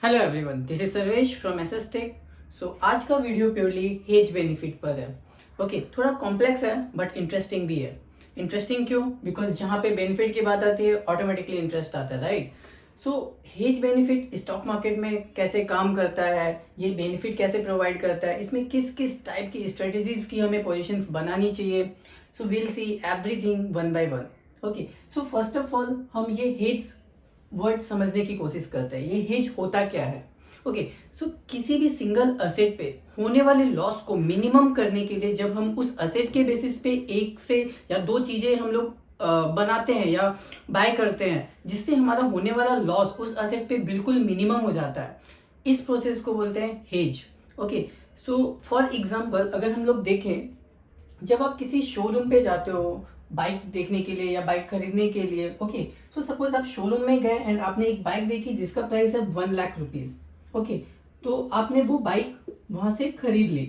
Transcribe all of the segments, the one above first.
Hello everyone, this is Sarvesh from SS tech. So आज का video purely hedge benefit पर है। ओके, थोड़ा कॉम्प्लेक्स है बट इंटरेस्टिंग भी है। इंटरेस्टिंग क्यों? बिकॉज जहाँ पे बेनिफिट की बात आती है ऑटोमेटिकली इंटरेस्ट आता है, राइट? सो हेज बेनिफिट स्टॉक मार्केट में कैसे काम करता है, ये बेनिफिट कैसे प्रोवाइड करता है, इसमें किस किस टाइप की स्ट्रेटेजीज की हमें पोजिशंस बनानी चाहिए। So will see everything one by one. Okay, so first of all हम ये हेज वर्ड समझने की कोशिश करते हैं। ये हेज होता क्या है? ओके, सो किसी भी सिंगल असेट पे होने वाले लॉस को मिनिमम करने के लिए जब हम उस असेट के बेसिस पे एक से या दो चीजें हम लोग बनाते हैं या बाय करते हैं, जिससे हमारा होने वाला लॉस उस असेट पे बिल्कुल मिनिमम हो जाता है, इस प्रोसेस को बोलते हैं hedge. Okay, so for example अगर हम लोग देखें, जब आप किसी शोरूम पे जाते हो बाइक देखने के लिए या बाइक खरीदने के लिए, ओके, सो सपोज आप शोरूम में गए एंड आपने एक बाइक देखी जिसका प्राइस है 1 लाख रुपीज। ओके, तो आपने वो बाइक वहां से खरीद ली,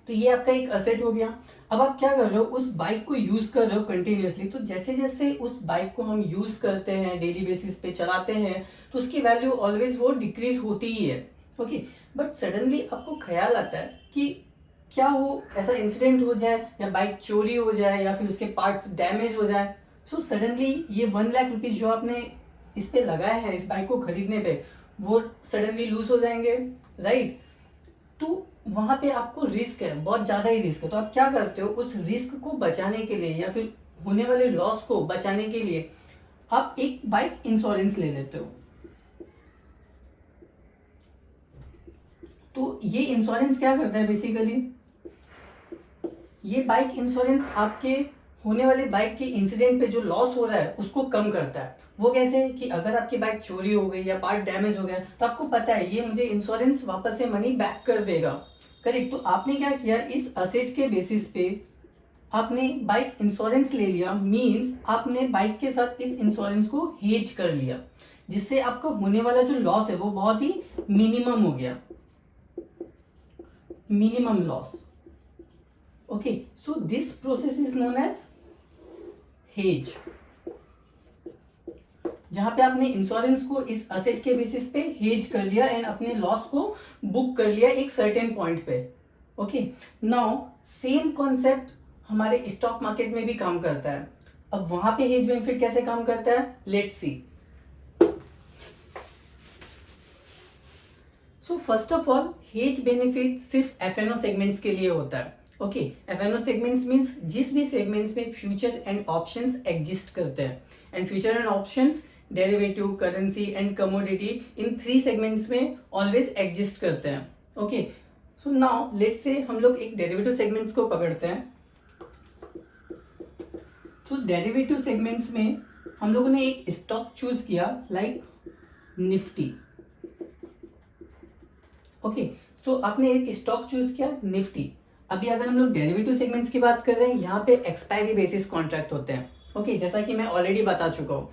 तो ये आपका एक असेट हो गया। अब आप क्या कर रहे हो, उस बाइक को यूज कर रहे हो कंटिन्यूअसली। तो जैसे जैसे उस बाइक को हम यूज करते हैं, डेली बेसिस पे चलाते हैं, तो उसकी वैल्यू ऑलवेज वो डिक्रीज होती ही है। ओके, बट सडनली आपको ख्याल आता है कि क्या वो ऐसा इंसिडेंट हो जाए या बाइक चोरी हो जाए या फिर उसके पार्ट्स डैमेज हो जाए, सो सडनली ये 1 लाख रुपीज जो आपने इस पे लगाया है इस बाइक को खरीदने पे, वो सडनली लूज हो जाएंगे, राइट? तो वहां पे आपको रिस्क है, बहुत ज्यादा ही रिस्क है। तो आप क्या करते हो, उस रिस्क को बचाने के लिए या फिर होने वाले लॉस को बचाने के लिए आप एक बाइक इंश्योरेंस ले लेते हो। तो ये इंश्योरेंस क्या करता है बेसिकली, ये बाइक इंश्योरेंस आपके होने वाले बाइक के इंसिडेंट पे जो लॉस हो रहा है उसको कम करता है। वो कैसे कि अगर आपकी बाइक चोरी हो गई या पार्ट डैमेज हो गया, तो आपको पता है ये मुझे इंश्योरेंस वापस से मनी बैक कर देगा, करेक्ट? तो आपने क्या किया, इस असेट के बेसिस पे आपने बाइक इंश्योरेंस ले लिया, मींस आपने बाइक के साथ इस इंश्योरेंस को हेज कर लिया, जिससे आपका होने वाला जो लॉस है वो बहुत ही मिनिमम हो गया, minimum loss. Okay, so this process is known as hedge, जहां पे आपने इंश्योरेंस को इस असेट के बेसिस पे हेज कर लिया एंड अपने लॉस को बुक कर लिया एक सर्टेन पॉइंट पे। ओके, नाउ सेम कॉन्सेप्ट हमारे स्टॉक मार्केट में भी काम करता है। अब वहां पे हेज बेनिफिट कैसे काम करता है, let's see. So first of all hedge benefit सिर्फ एफएनओ सेगमेंट्स के लिए होता है। ओके, एफएनओ सेगमेंट्स मींस जिस भी सेगमेंट्स में फ्यूचर एंड ऑप्शंस एग्जिस्ट करते हैं, and future and options derivative, currency and commodity, in 3 segments में ऑलवेज एग्जिस्ट करते हैं। Okay, so now let's say हम लोग एक डेरिवेटिव सेगमेंट्स को पकड़ते हैं। तो डेरिवेटिव सेगमेंट्स में हम लोगों ने एक स्टॉक चूज किया लाइक निफ्टी। ओके, तो आपने एक स्टॉक चूज किया निफ्टी। अभी अगर हम लोग डेरिवेटिव सेगमेंट्स की बात कर रहे हैं, यहाँ पे एक्सपायरी बेसिस कॉन्ट्रैक्ट होते हैं। ओके, जैसा कि मैं ऑलरेडी बता चुका हूँ।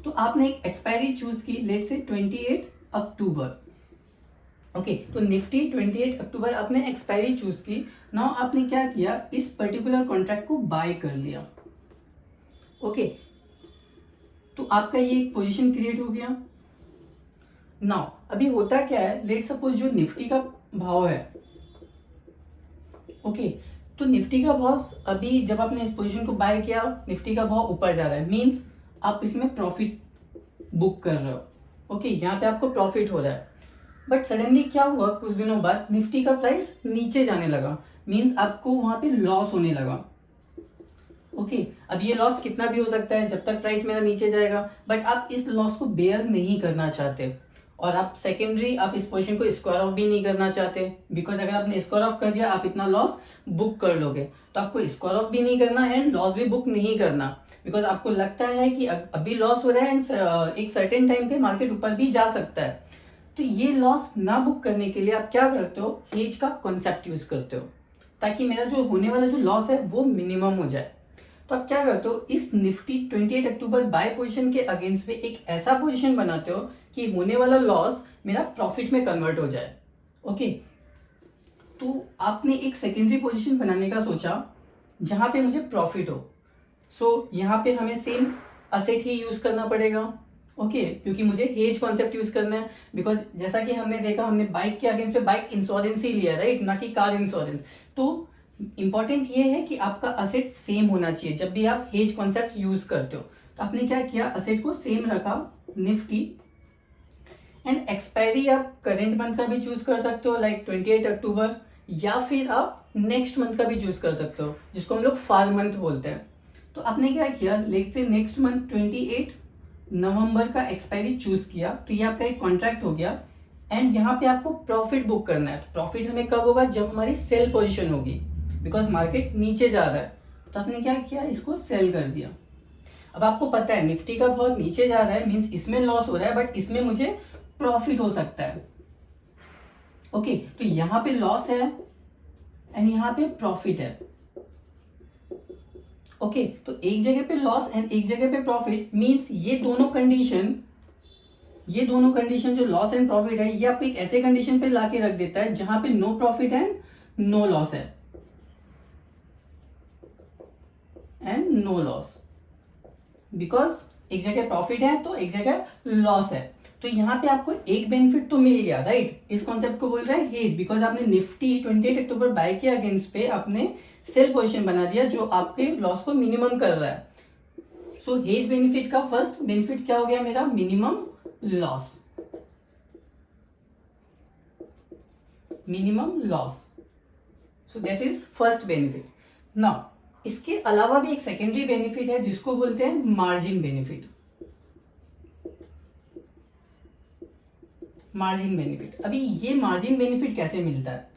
तो आपने एक एक्सपायरी चूज की, लेट से 28 अक्टूबर। ओके, तो निफ्टी 28 अक्टूबर आपने एक्सपायरी चूज की। नाउ आपने क्या किया, इस पर्टिकुलर कॉन्ट्रैक्ट को बाय कर लिया। ओके, तो आपका ये एक पोजीशन क्रिएट हो गया। नाउ अभी होता क्या है, लेट सपोज जो निफ्टी का भाव है, ओके, तो निफ्टी का भाव अभी जब आपने इस पोजीशन को बाय किया, निफ्टी का भाव ऊपर जा रहा है, मींस आप इसमें प्रॉफिट बुक कर रहे हो। ओके, यहाँ पे आपको प्रॉफिट हो रहा है। बट सडनली क्या हुआ, कुछ दिनों बाद निफ्टी का प्राइस नीचे जाने लगा, मींस आपको वहां पे लॉस होने लगा। ओके, अब ये लॉस कितना भी हो सकता है जब तक प्राइस मेरा नीचे जाएगा, बट आप इस लॉस को बेयर नहीं करना चाहते, और आप सेकेंडरी आप इस पोजीशन को स्क्वायर ऑफ भी नहीं करना चाहते, बिकॉज अगर आपने स्क्वायर ऑफ कर दिया आप इतना लॉस बुक कर लोगे। तो आपको स्क्वायर ऑफ भी नहीं करना एंड लॉस भी बुक नहीं करना, बिकॉज आपको लगता है कि अभी लॉस हो रहा है एंड एक सर्टेन टाइम पे मार्केट ऊपर भी जा सकता है। तो ये लॉस ना बुक करने के लिए आप क्या करते हो, हेज का कॉन्सेप्ट यूज करते हो, ताकि मेरा जो होने वाला जो लॉस है वो मिनिमम हो जाए। तो आप क्या करते हो, इस निफ्टी 28 अक्टूबर बाय पोजीशन के अगेंस्ट में एक ऐसा पोजीशन बनाते हो कि होने वाला लॉस मेरा प्रॉफिट में कन्वर्ट हो जाए। ओके, तो आपने एक सेकेंडरी पोजीशन बनाने का सोचा जहां पे मुझे प्रॉफिट हो। सो यहाँ पे हमें सेम असेट ही यूज करना पड़ेगा। ओके क्योंकि मुझे हेज कॉन्सेप्ट यूज करना है, बिकॉज जैसा कि हमने देखा हमने बाइक के अगेंस्ट पे बाइक इंश्योरेंस ही लिया, राइट, ना कि कार इंश्योरेंस। तो इंपॉर्टेंट ये है कि आपका असेट सेम होना चाहिए जब भी आप हेज कॉन्सेप्ट यूज करते हो। तो आपने क्या किया, असेट को सेम रखा निफ्टी, एंड एक्सपायरी आप करेंट मंथ का भी चूज कर सकते हो लाइक 28 अक्टूबर, या फिर आप नेक्स्ट मंथ का भी चूज कर सकते हो जिसको हम लोग फार मंथ बोलते हैं। तो आपने क्या किया, लेट से नेक्स्ट मंथ 28 नवंबर का एक्सपायरी चूज किया, तो ये आपका एक कॉन्ट्रैक्ट हो गया। एंड यहाँ पे आपको प्रॉफिट बुक करना है। प्रॉफिट हमें कब होगा, जब हमारी सेल पोजीशन होगी, बिकॉज मार्केट नीचे जा रहा है। तो आपने क्या किया, इसको सेल कर दिया। अब आपको पता है निफ्टी का भाव नीचे जा रहा है, मींस इसमें लॉस हो रहा है, बट इसमें मुझे प्रॉफिट हो सकता है। ओके तो यहां पे लॉस है एंड यहां पे प्रॉफिट है। ओके तो एक जगह पे लॉस एंड एक जगह पे प्रॉफिट, मींस ये दोनों कंडीशन जो लॉस एंड प्रॉफिट है, ये आपको एक ऐसे कंडीशन पे लाके रख देता है जहां पे no profit and no loss है, एंड नो लॉस, बिकॉज एक जगह प्रॉफिट है तो एक जगह लॉस है। तो यहाँ पे आपको एक बेनिफिट तो मिल गया, राइट। इस कॉन्सेप्ट को बोल रहा है हेज, बिकॉज आपने निफ्टी 28 अक्टूबर बाय के अगेंस्ट पे आपने सेल पोजीशन बना दिया जो आपके लॉस को मिनिमम कर रहा है। सो हेज बेनिफिट का फर्स्ट बेनिफिट क्या हो गया मेरा, minimum loss, minimum loss. So that is first benefit. Now इसके अलावा भी एक सेकेंडरी बेनिफिट है जिसको बोलते हैं मार्जिन बेनिफिट। मार्जिन बेनिफिट, अभी ये मार्जिन बेनिफिट कैसे मिलता है।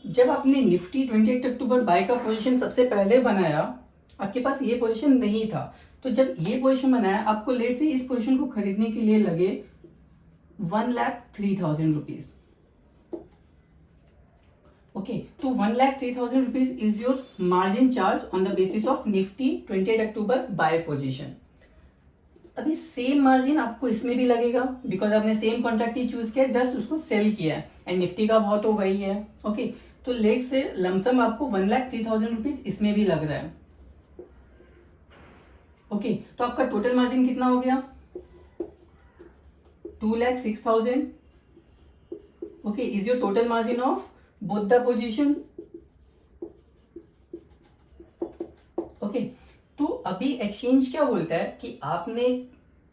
जब आपने निफ्टी 28 अक्टूबर बाय का पोजीशन सबसे पहले बनाया, आपके पास ये पोजीशन नहीं था। तो जब ये पोजीशन बनाया, आपको लेट से इस पोजीशन को खरीदने के लिए लगे 1,03,000 रुपीज। ओके तो 1,03,000 rupees is your margin charge on the basis of Nifty 28 October buy position. अभी सेम मार्जिन आपको इसमें भी लगेगा, बिकॉज आपने सेम कॉन्ट्रैक्ट ही चूज किया, जस्ट उसको सेल किया है, एंड निफ्टी का भाव तो वही है। ओके तो लेट से लमसम आपको 1,03,000 रुपीज इसमें भी लग रहा है। ओके तो आपका टोटल मार्जिन कितना हो गया, 2,06,000। Okay is your total margin of both the position. Okay तो अभी एक्सचेंज क्या बोलता है कि आपने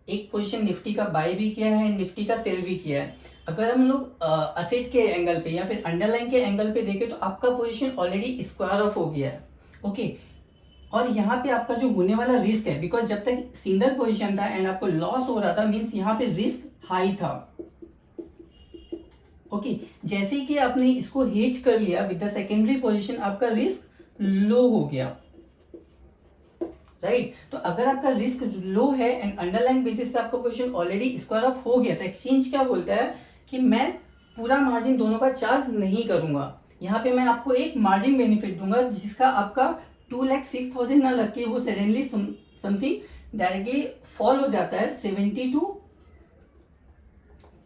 एक पोजीशन निफ्टी का बाय भी किया है, निफ्टी का सेल भी किया है। अगर हम लोग असेट के एंगल पे या फिर अंडरलाइन के एंगल पे देखें तो आपका पोजीशन ऑलरेडी स्क्वायर ऑफ हो गया है। ओके और यहाँ पे आपका जो होने वाला रिस्क है, बिकॉज जब तक सिंगल पोजीशन था एंड आपको लॉस हो रहा था, मीन्स यहाँ पे रिस्क हाई था। ओके जैसे कि आपने इसको हेज कर लिया विद द सेकेंडरी पोजीशन, आपका रिस्क लो हो गया, राइट। तो अगर आपका रिस्क लो है एंड अंडरलाइन बेसिस पे आपका पोजीशन ऑलरेडी स्क्वायर ऑफ हो गया, तो एक्सचेंज क्या बोलता है कि मैं पूरा मार्जिन दोनों का चार्ज नहीं करूंगा, यहाँ पे मैं आपको एक मार्जिन बेनिफिट दूंगा जिसका आपका 2,06,000 ना लग के वो सडनली समथिंग डायरेक्टली फॉल हो जाता है 70 to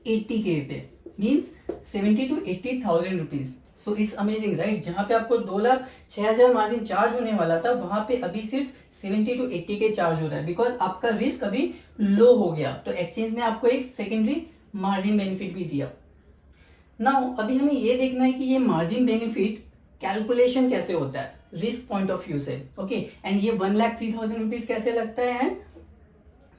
80 के पे, means 70 to 80,000 rupees. So it's amazing, right. जहां पे आपको 2,06,000 मार्जिन चार्ज होने वाला था, वहां पे अभी सिर्फ 70 to 80 के चार्ज हो रहा है, बिकॉज आपका रिस्क अभी लो हो गया। तो एक्सचेंज ने आपको एक सेकेंडरी मार्जिन बेनिफिट भी दिया। नाउ अभी हमें ये देखना है कि ये मार्जिन बेनिफिट कैलकुलेशन कैसे होता है रिस्क पॉइंट ऑफ व्यू से। ओके एंड ये 1,03,000 रुपीज कैसे लगता है, एंड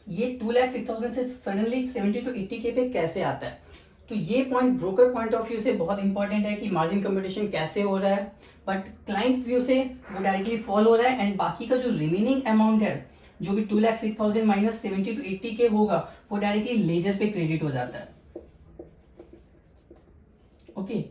ये 2,06,000 से सडनली 70 to 80 के पे कैसे आता है। तो ये point broker point of view से बहुत इंपॉर्टेंट है कि मार्जिन कंपटीशन कैसे हो रहा है, बट क्लाइंट व्यू से वो डायरेक्टली फॉल हो रहा है, एंड बाकी का जो रिमेनिंग अमाउंट है जो भी 2,06,000 माइनस 70 to 80 के होगा, वो डायरेक्टली लेजर पे क्रेडिट हो जाता है। ओके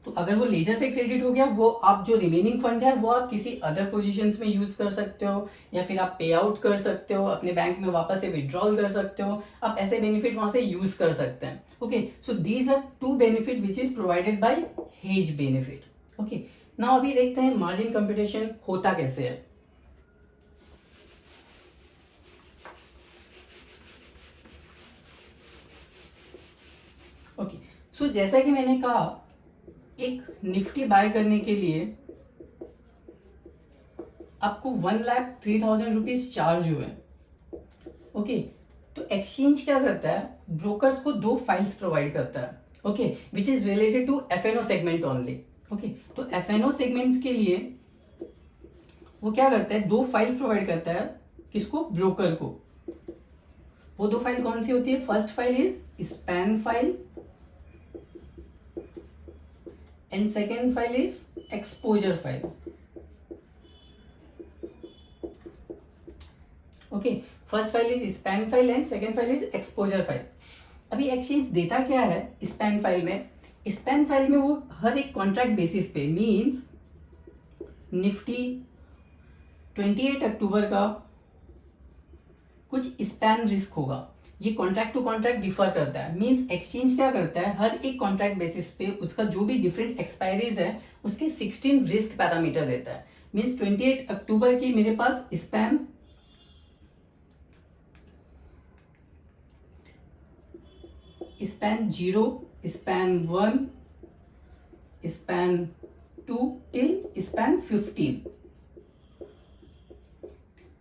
तो अगर वो लेजर पे क्रेडिट हो गया, वो आप जो रिमेनिंग फंड है वो आप किसी अदर पोजीशंस में यूज कर सकते हो, या फिर आप पे आउट कर सकते हो, अपने बैंक में वापस से विड्रॉल कर सकते हो, आप ऐसे बेनिफिट वहां से यूज कर सकते हैं। Okay so these are two benefit which is provided by hedge benefit. Okay now अभी देखते हैं मार्जिन कंपटीशन होता कैसे है। ओके सो जैसा कि मैंने कहा, एक निफ्टी बाय करने के लिए आपको 1,03,000 रुपीज चार्ज हुए। ओके तो एक्सचेंज क्या करता है, ब्रोकर्स को दो फाइल्स प्रोवाइड करता है, okay, which is related to FNO segment only. Okay, तो एफएनओ सेगमेंट के लिए वो क्या करता है, दो फाइल प्रोवाइड करता है, किसको, ब्रोकर को। वो दो फाइल कौन सी होती है, first file is span file and second file is exposure file. Okay, first file is span file and second file is exposure file. अभी एक्सचेंज देता क्या है स्पैन फाइल में, स्पैन फाइल में वो हर एक कॉन्ट्रैक्ट बेसिस पे, मींस निफ्टी 28 अक्टूबर का कुछ स्पैन रिस्क होगा, ये कॉन्ट्रैक्ट टू कॉन्ट्रैक्ट डिफर करता है। मींस एक्सचेंज क्या करता है, हर एक कॉन्ट्रैक्ट बेसिस पे उसका जो भी डिफरेंट एक्सपायरीज है उसके 16 रिस्क पैरामीटर देता है। मींस 28 अक्टूबर की मेरे पास span 0, span 1, span 2 till span 15,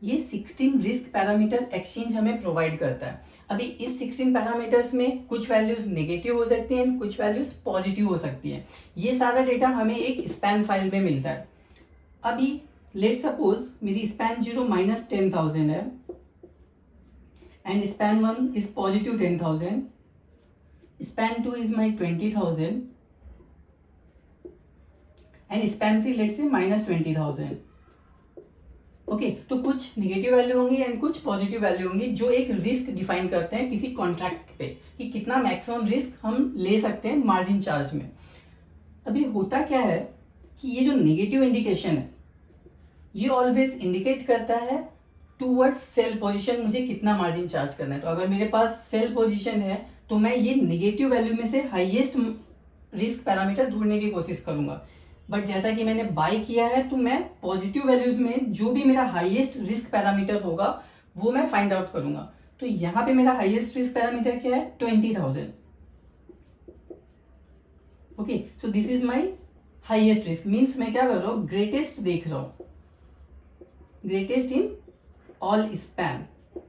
ये 16 रिस्क पैरामीटर एक्सचेंज हमें प्रोवाइड करता है। अभी इस 16 पैरामीटर्स में कुछ वैल्यूज नेगेटिव हो सकती हैं, कुछ वैल्यूज पॉजिटिव हो सकती हैं। ये सारा डेटा हमें एक स्पैन फाइल में मिलता है। अभी लेट सपोज मेरी स्पैन 0 माइनस 10,000 है and span 1 is positive 10,000, span 2 is my 20,000 and span 3 let say minus 20,000। Okay, तो कुछ निगेटिव वैल्यू होंगी एंड कुछ पॉजिटिव वैल्यू होंगी जो एक रिस्क डिफाइन करते हैं किसी कॉन्ट्रैक्ट पे कि कितना मैक्सिमम रिस्क हम ले सकते हैं मार्जिन चार्ज में। अभी होता क्या है कि ये जो निगेटिव इंडिकेशन है ये ऑलवेज इंडिकेट करता है टूवर्ड्स सेल पोजीशन, मुझे कितना मार्जिन चार्ज करना है। तो अगर मेरे पास सेल पोजीशन है तो मैं ये निगेटिव वैल्यू में से हाईएस्ट रिस्क पैरामीटर ढूंढने की कोशिश करूंगा। बट जैसा कि मैंने बाय किया है तो मैं पॉजिटिव वैल्यूज में जो भी मेरा हाईएस्ट रिस्क पैरामीटर होगा वो मैं फाइंड आउट करूंगा। तो यहाँ पे मेरा हाईएस्ट रिस्क पैरामीटर क्या है, 20,000। Okay, so this is my highest risk, means मैं क्या कर रहा हूँ, ग्रेटेस्ट देख रहा हूँ, greatest in all span.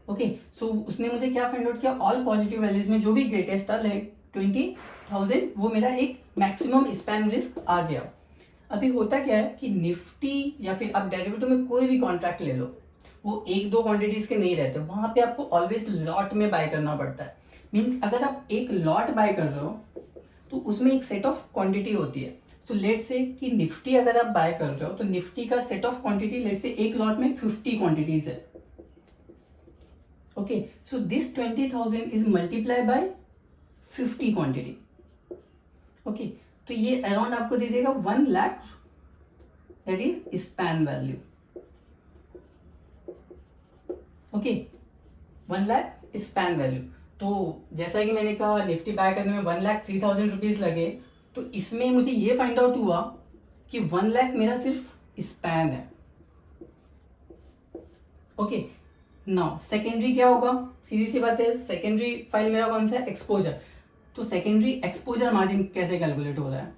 Okay, so उसने मुझे क्या फाइंड आउट किया, ऑल पॉजिटिव वैल्यूज में जो भी ग्रेटेस्ट था लाइक 20,000, वो मेरा एक मैक्सिमम स्पैन रिस्क आ गया। अभी होता क्या है कि निफ्टी या फिर आप डेरिवेटिव में कोई भी कॉन्ट्रैक्ट ले लो, वो एक दो क्वांटिटीज के नहीं रहते, वहां पे आपको ऑलवेज लॉट में बाय करना पड़ता है। मीन्स अगर आप एक लॉट बाय कर रहे हो तो उसमें एक सेट ऑफ क्वांटिटी होती है। सो लेट से कि निफ्टी अगर आप बाय कर रहे हो तो निफ्टी का सेट ऑफ क्वांटिटी लेट से एक लॉट में 50 क्वांटिटीज है। Okay, so this 20,000 is multiply by 50 quantity. Okay, तो ये अराउंड आपको दे देगा 1 lakh, that is span value. Okay, 1 lakh span value. तो जैसा कि मैंने कहा निफ्टी बाय करने में 1,03,000 रुपीज लगे, तो इसमें मुझे ये फाइंड आउट हुआ कि 1 लाख मेरा सिर्फ स्पैन है। ओके, नाउ सेकेंडरी क्या होगा, सीधी सी बात है, सेकेंडरी फाइल मेरा कौन सा है, एक्सपोजर। तो सेकेंडरी एक्सपोजर मार्जिन कैसे कैलकुलेट हो रहा है,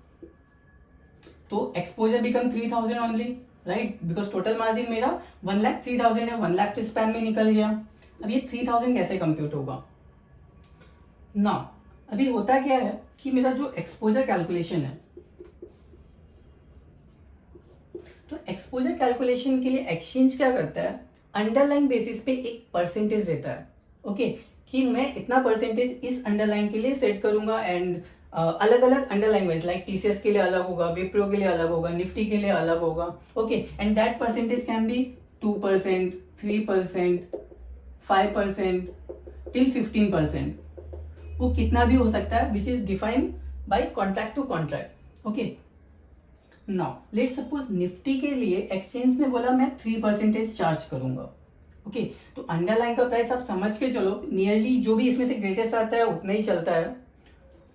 तो exposure become 3,000 only, right, because total margin मेरा 1,03,000 है, 1 लाख तो स्पैन में निकल गया। अब ये 3,000 कैसे कंप्यूट होगा ना। अभी होता क्या है कि मेरा जो एक्सपोजर कैलकुलेशन है, तो एक्सपोजर कैलकुलेशन के लिए एक्सचेंज क्या करता है, अंडरलाइन बेसिस पे एक परसेंटेज देता है। ओके, कि मैं इतना परसेंटेज इस अंडरलाइन के लिए सेट करूंगा एंड अलग अलग अंडरलाइन वाइज, लाइक टीसीएस के लिए अलग होगा, विप्रो के लिए अलग होगा, निफ्टी के लिए अलग होगा। Okay, and that percentage can be 2%, 3%, 5% till 15%, वो कितना भी हो सकता है, which is defined by contract to contract. Okay, now let suppose Nifty के लिए एक्सचेंज ने बोला मैं 3% चार्ज करूंगा। ओके, तो अंडरलाइन का प्राइस आप समझ के चलो, नियरली जो भी इसमें से ग्रेटेस्ट आता है उतना ही चलता है।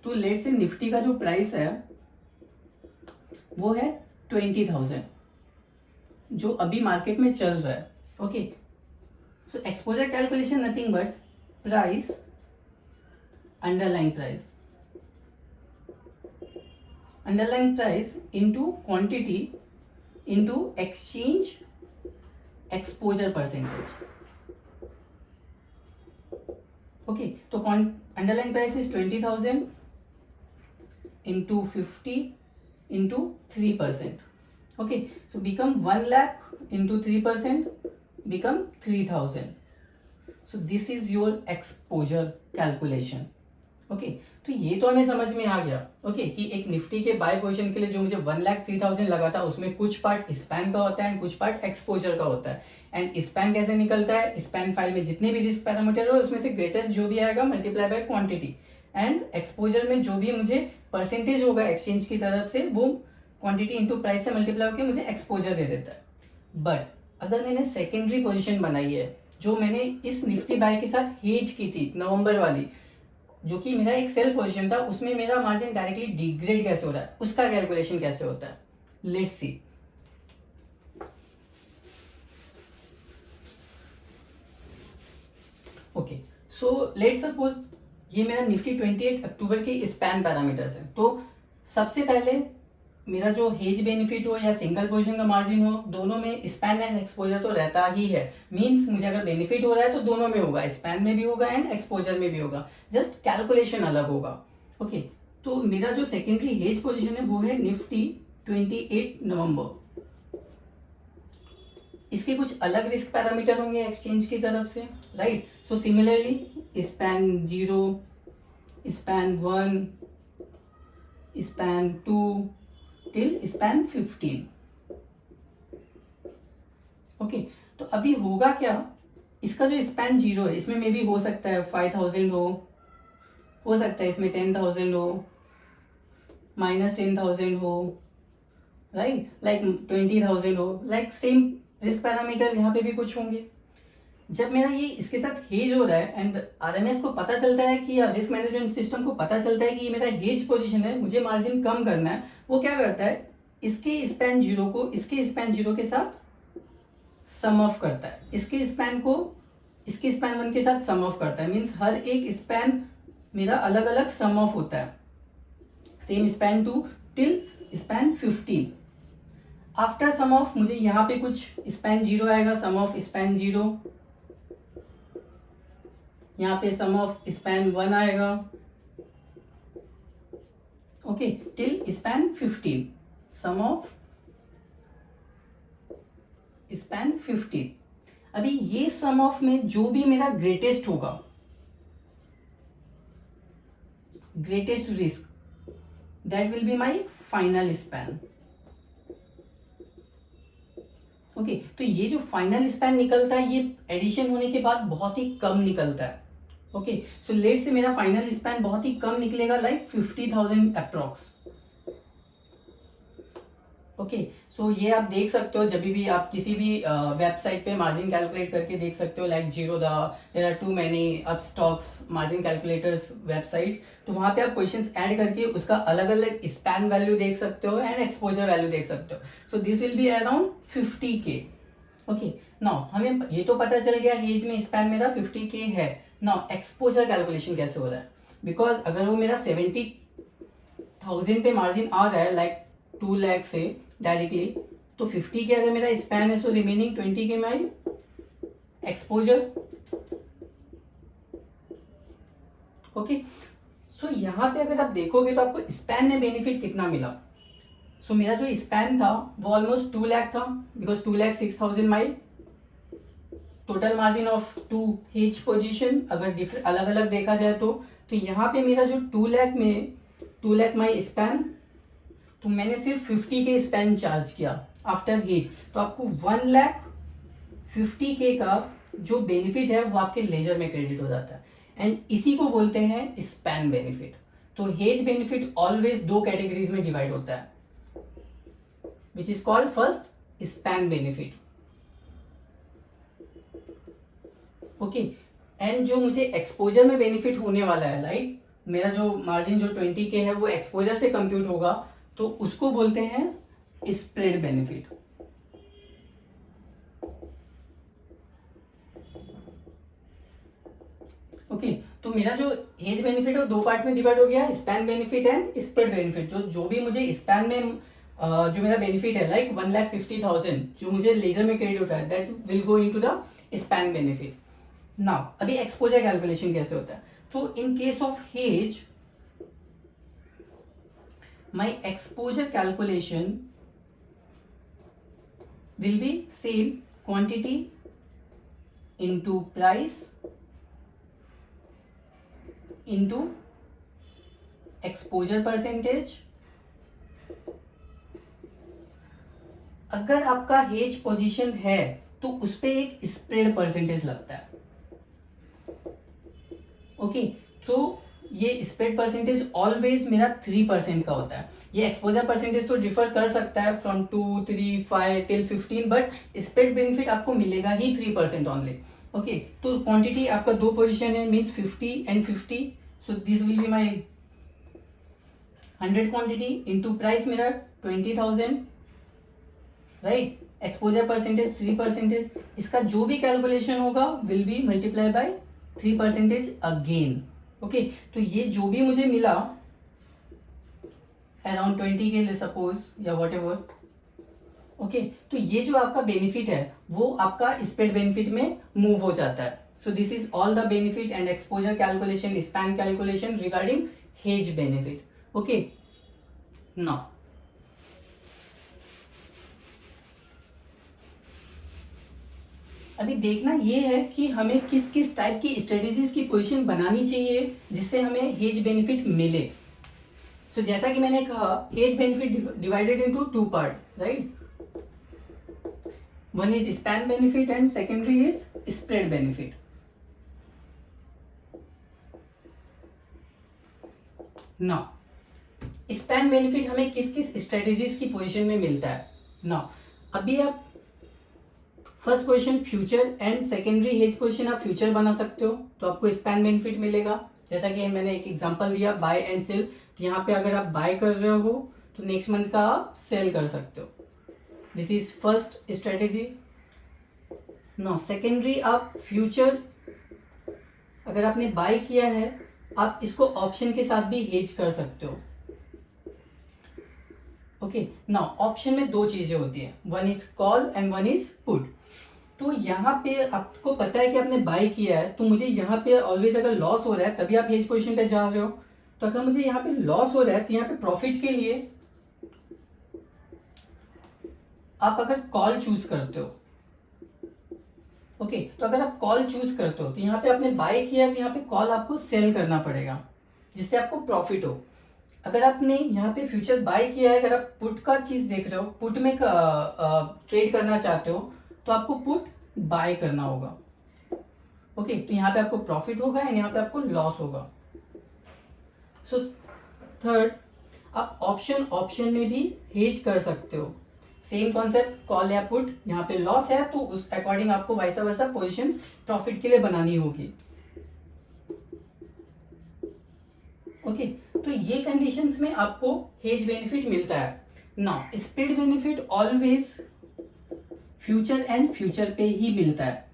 तो लेट से निफ्टी का जो प्राइस है वो है 20,000 जो अभी मार्केट में चल रहा है। Okay, so exposure calculation nothing but price, underline price, underline price into quantity into exchange exposure percentage. Okay, तो underline price is 20,000 into 50 into 3%. Okay, so become 1 lakh into 3% become 3,000. So this is your exposure calculation. Okay, तो ये तो हमें समझ में आ गया. Okay, कि एक निफ्टी के बाय पोजीशन के लिए जो मुझे 1,03,000 लगा था उसमें कुछ पार्ट स्पैन का होता है एंड कुछ पार्ट एक्सपोजर का होता है. एंड स्पैन कैसे निकलता है? स्पैन फाइल में जितने भी रिस्क पैरामीटर हो उसमें से ग्रेटेस्ट जो भी आएगा multiply by quantity. And exposure में जो भी मुझे परसेंटेज होगा एक्सचेंज की तरफ से वो क्वांटिटी इंटू प्राइस से मल्टीप्लाई होकर मुझे एक्सपोजर दे देता है. बट अगर मैंने सेकेंडरी पोजीशन बनाई है जो मैंने इस निफ्टी बाय के साथ हेज की थी नवंबर वाली, जो कि मेरा एक सेल पोजीशन था, उसमें मेरा मार्जिन डायरेक्टली डिग्रेड कैसे हो रहा है, उसका कैलकुलेशन कैसे होता है, let's see. Okay, so let's suppose ये मेरा निफ्टी 28 अक्टूबर के स्पैन पैरामीटर्स है. तो सबसे पहले मेरा जो हेज बेनिफिट हो या सिंगल पोजीशन का मार्जिन हो, दोनों में स्पैन एंड एक्सपोजर तो रहता ही है. मींस मुझे अगर बेनिफिट हो रहा है तो दोनों में होगा, स्पैन में भी होगा एंड एक्सपोजर में भी होगा, जस्ट कैलकुलेशन अलग होगा. ओके, तो मेरा जो सेकेंडरी हेज पोजीशन है वो है निफ्टी 28 नवंबर. इसके कुछ अलग रिस्क पैरामीटर होंगे एक्सचेंज की तरफ से, right. So similarly span 0, span 1, span 2 till span 15. Okay, तो अभी होगा क्या, इसका जो स्पैन 0 है इसमें मे भी हो सकता है 5,000 हो सकता है इसमें 10,000 हो, -10,000 हो, राइट, लाइक 20,000 हो, लाइक सेम रिस्क पैरामीटर यहाँ पे भी कुछ होंगे. जब मेरा ये इसके साथ हेज हो रहा है एंड आरएमएस को पता चलता है कि या रिस्क मैनेजमेंट सिस्टम को पता चलता है कि ये मेरा हेज पोजीशन है, मुझे मार्जिन कम करना है, वो क्या करता है, इसके स्पैन 0 को इसके स्पैन 0 के साथ सम ऑफ करता है, इसके स्पैन को इसके स्पैन 1 के साथ सम ऑफ करता है. मीन्स हर एक स्पैन मेरा अलग अलग सम ऑफ होता है. Same span 2 till span 15. After sum of मुझे यहाँ पे कुछ स्पैन 0 आएगा, सम ऑफ स्पैन 0, यहाँ पे सम ऑफ स्पैन 1 आएगा. Okay, till span 15, sum of span 15. अभी ये सम ऑफ में जो भी मेरा ग्रेटेस्ट होगा, greatest risk, that will be my final span. Okay, तो ये जो फाइनल स्पैन निकलता है ये एडिशन होने के बाद बहुत ही कम निकलता है. ओके, सो लेट से मेरा फाइनल स्पैन बहुत ही कम निकलेगा, लाइक 50,000 अप्रॉक्स. ओके, सो ये आप देख सकते हो जब भी आप किसी भी वेबसाइट पे मार्जिन कैलकुलेट करके देख सकते हो, like Zerodha, there are too many Upstox margin calculators websites. तो वहां पे आप क्वेश्चंस ऐड करके उसका अलग अलग स्पैन वैल्यू देख सकते हो एंड एक्सपोजर वैल्यू देख सकते हो. So this will be around 50K. Okay, now हमें ये तो पता चल गया हेज में स्पैन मेरा 50K है. नाउ एक्सपोजर कैलकुलेशन कैसे हो रहा है, बिकॉज अगर वो मेरा 70,000 पे मार्जिन आ रहा है, लाइक 2 लाख से डायरेक्टली, तो 50K अगर मेरा स्पैन है, सो रिमेनिंग 20K माई एक्सपोजर. ओके, सो यहाँ पे अगर आप देखोगे तो आपको स्पैन में बेनिफिट कितना मिला. सो मेरा जो स्पैन था वो ऑलमोस्ट 2 लाख था, because 2,06,000 my total margin of 2 hedge position. अगर डिफरेंट अलग अलग देखा जाए तो यहाँ पे मेरा जो 2 लाख में 2 लाख माई स्पैन, तो मैंने सिर्फ 50K स्पैन चार्ज किया आफ्टर हेज. तो आपको 1,50K का जो बेनिफिट है वो आपके लेजर में क्रेडिट हो जाता है एंड इसी को बोलते हैं स्पैन बेनिफिट. तो हेज बेनिफिट ऑलवेज 2 कैटेगरीज में डिवाइड होता है, which is called first span benefit. Okay, and जो मुझे एक्सपोजर में बेनिफिट होने वाला है, लाइक मेरा जो मार्जिन जो 20K है वो एक्सपोजर से कंप्यूट होगा, तो उसको बोलते हैं स्प्रेड बेनिफिट. ओके, तो मेरा जो हेज बेनिफिट है वो 2 पार्ट में डिवाइड हो गया, span benefit and spread benefit. जो भी मुझे स्पैन में जो मेरा बेनिफिट है, लाइक 1,50,000 जो मुझे लेजर में क्रेडिट होता है, that will go into the span benefit. Now अभी एक्सपोजर कैलकुलेशन कैसे होता है, तो in case of hedge my exposure calculation will be same quantity into price into exposure percentage. अगर आपका हेज पोजीशन है तो उस पे एक स्प्रेड परसेंटेज लगता है. ओके, तो ये स्प्रेड परसेंटेज ऑलवेज मेरा 3% का होता है. ये एक्सपोजर परसेंटेज तो डिफर कर सकता है from 2, 3, 5 till 15, but spread benefit आपको मिलेगा ही 3% ओनली. ओके, तो क्वांटिटी आपका दो पोजीशन है, means 50 and 50, so this will be my 100 quantity into price मेरा 20,000, राइट. एक्सपोजर परसेंटेज 3%, इसका जो भी कैलकुलेशन होगा will be multiply by 3% again. Okay, तो ये जो भी मुझे मिला अराउंड 20 के लिए सपोज या वॉट एवर. ओके, तो ये जो आपका बेनिफिट है वो आपका स्प्रेड बेनिफिट में मूव हो जाता है. सो this is all the benefit and exposure calculation, span calculation regarding hedge benefit. Okay, now अभी देखना ये है कि हमें किस किस टाइप की स्ट्रेटेजीज की पोजीशन बनानी चाहिए जिससे हमें हेज बेनिफिट मिले. सो जैसा कि मैंने कहा, hedge benefit divided into two part, right. One is span benefit and secondary is spread benefit. Now span benefit हमें किस किस स्ट्रेटेजीज की पोजीशन में मिलता है. नाउ अभी आप first position future and secondary hedge position आप फ्यूचर बना सकते हो तो आपको स्पैन बेनिफिट मिलेगा. जैसा कि मैंने एक एग्जांपल दिया बाय एंड सेल. यहाँ पे अगर आप बाय कर रहे हो तो नेक्स्ट मंथ का आप सेल कर सकते हो. This is first strategy. No secondary, आप फ्यूचर अगर आपने बाय किया है आप इसको ऑप्शन के साथ भी हेज कर सकते हो. ओके, नाउ ऑप्शन में दो चीजें होती है, one is call and one is put. तो यहाँ पे आपको पता है कि आपने बाय किया है तो मुझे यहाँ पे ऑलवेज अगर लॉस हो रहा है तभी आप हेज पोजीशन पे जा रहे हो. तो अगर मुझे यहाँ पे लॉस हो रहा है तो यहाँ पे प्रॉफिट के लिए आप अगर कॉल चूज करते हो. ओके, तो अगर आप कॉल चूज करते हो तो यहाँ पे आपने बाय किया है तो यहाँ पे कॉल आपको सेल करना पड़ेगा जिससे आपको प्रॉफिट हो. अगर आपने यहाँ पे फ्यूचर बाय किया है, अगर आप पुट का चीज देख रहे हो, पुट में ट्रेड करना चाहते हो तो आपको पुट बाय करना होगा. ओके, तो यहाँ पे आपको प्रॉफिट होगा एंड यहाँ पे आपको लॉस होगा. सो थर्ड, आप ऑप्शन में भी हेज कर सकते हो. सेम कॉन्सेप्ट, कॉल या पुट, यहाँ पे लॉस है तो उस अकॉर्डिंग आपको वाइसा वर्सा पोजीशंस प्रॉफिट के लिए बनानी होगी. ओके, तो ये कंडीशंस में आपको हेज बेनिफिट मिलता है. Now spread benefit always future and future पे ही मिलता है.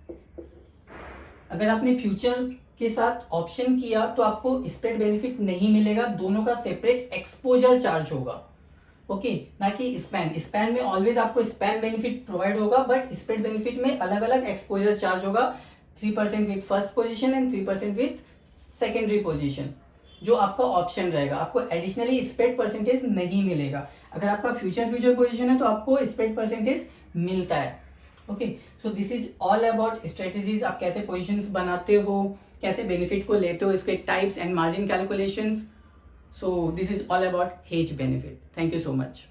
अगर आपने फ्यूचर के साथ ऑप्शन किया तो आपको स्प्रेड बेनिफिट नहीं मिलेगा, दोनों का सेपरेट एक्सपोजर चार्ज होगा. ओके, ना कि स्पैन में ऑलवेज आपको स्पैन बेनिफिट प्रोवाइड होगा बट स्प्रेड बेनिफिट में अलग अलग एक्सपोजर चार्ज होगा. 3% with first position and 3% with secondary position जो आपका ऑप्शन रहेगा. आपको एडिशनली स्प्रेड परसेंटेज नहीं मिलेगा. अगर आपका फ्यूचर पोजीशन है तो आपको स्प्रेड परसेंटेज मिलता है. Okay, so this is all about strategies. आप कैसे पोजीशंस बनाते हो, कैसे बेनिफिट को लेते हो, इसके types and margin calculations. So this is all about hedge benefit. Thank you so much.